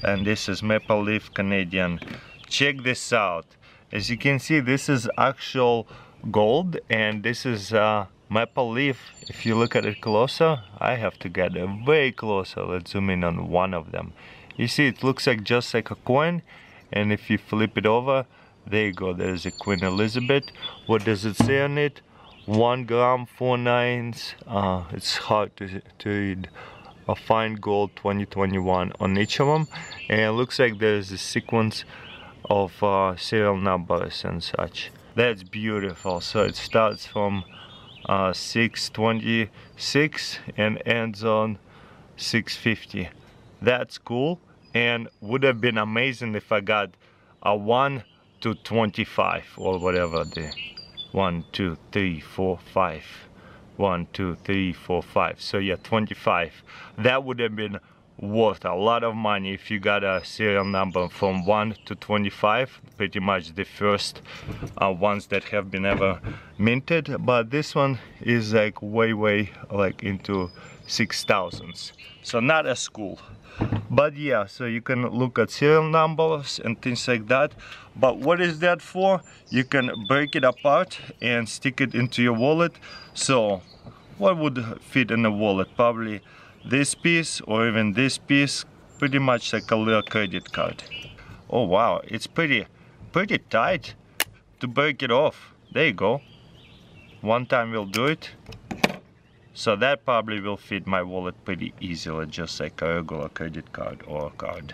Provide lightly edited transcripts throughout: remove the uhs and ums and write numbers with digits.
and this is Maple Leaf Canadian. Check this out. As you can see, this is actual gold, and this is maple leaf. If you look at it closer, I have to get way closer. Let's zoom in on one of them. You see, it looks like just like a coin, and if you flip it over, there you go, there's a Queen Elizabeth. What does it say on it? 1 gram 4/9. It's hard to read. A fine gold 2021 on each of them, and it looks like there's a sequence of serial numbers and such. That's beautiful. So it starts from 626 and ends on 650. That's cool, and would have been amazing if I got a 1 to 25 or whatever the 1 2 3 4 5 1 2 3 4 5. So yeah, 25. That would have been worth a lot of money if you got a serial number from 1 to 25, pretty much the first ones that have been ever minted. But this one is like way like into 6,000s, so not as cool. But yeah, so you can look at serial numbers and things like that. But what is that for? You can break it apart and stick it into your wallet. So what would fit in a wallet? Probably this piece or even this piece, pretty much like a little credit card. Oh wow, it's pretty tight to break it off. There you go. One time we'll do it. So that probably will fit my wallet pretty easily, just like a regular credit card or a card.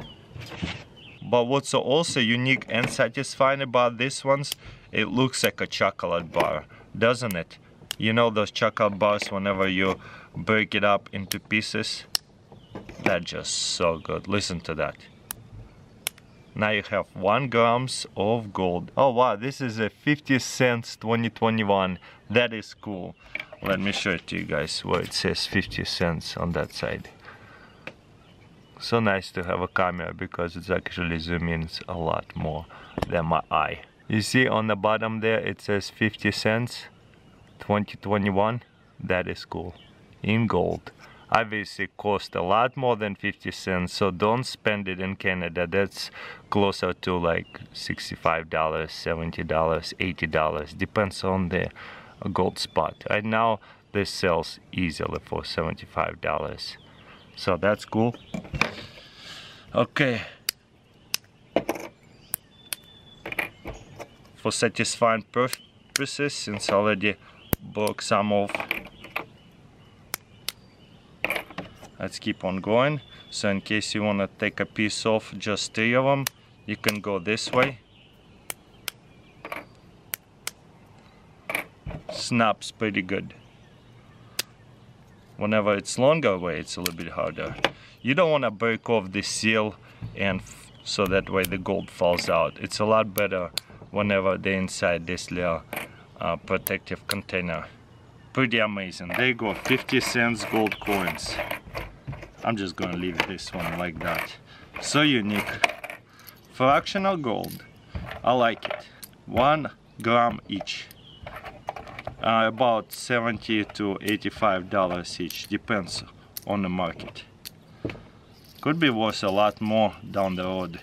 But what's also unique and satisfying about these ones, it looks like a chocolate bar, doesn't it? You know those chocolate bars, whenever you break it up into pieces? That's just so good. Listen to that. Now you have 1 grams of gold. Oh wow, this is a 50 cents 2021. That is cool. Let me show it to you guys where it says 50 cents on that side. So nice to have a camera because it's actually zoom in a lot more than my eye. You see on the bottom there it says 50 cents 2021. That is cool. In gold. Obviously it costs a lot more than 50 cents, so don't spend it in Canada. That's closer to like $65, $70, $80. Depends on the gold spot. Right now this sells easily for $75. So that's cool. Okay. For satisfying purposes, since I already broke some off, let's keep on going. So in case you want to take a piece off, just 3 of them, you can go this way. Snaps pretty good. Whenever it's longer way, it's a little bit harder. You don't want to break off the seal and so that way the gold falls out. It's a lot better whenever they're inside this little protective container. Pretty amazing. There you go, 50 cents gold coins. I'm just gonna leave this one like that. So unique. Fractional gold. I like it. 1 gram each. About $70 to $85 each. Depends on the market. Could be worth a lot more down the road.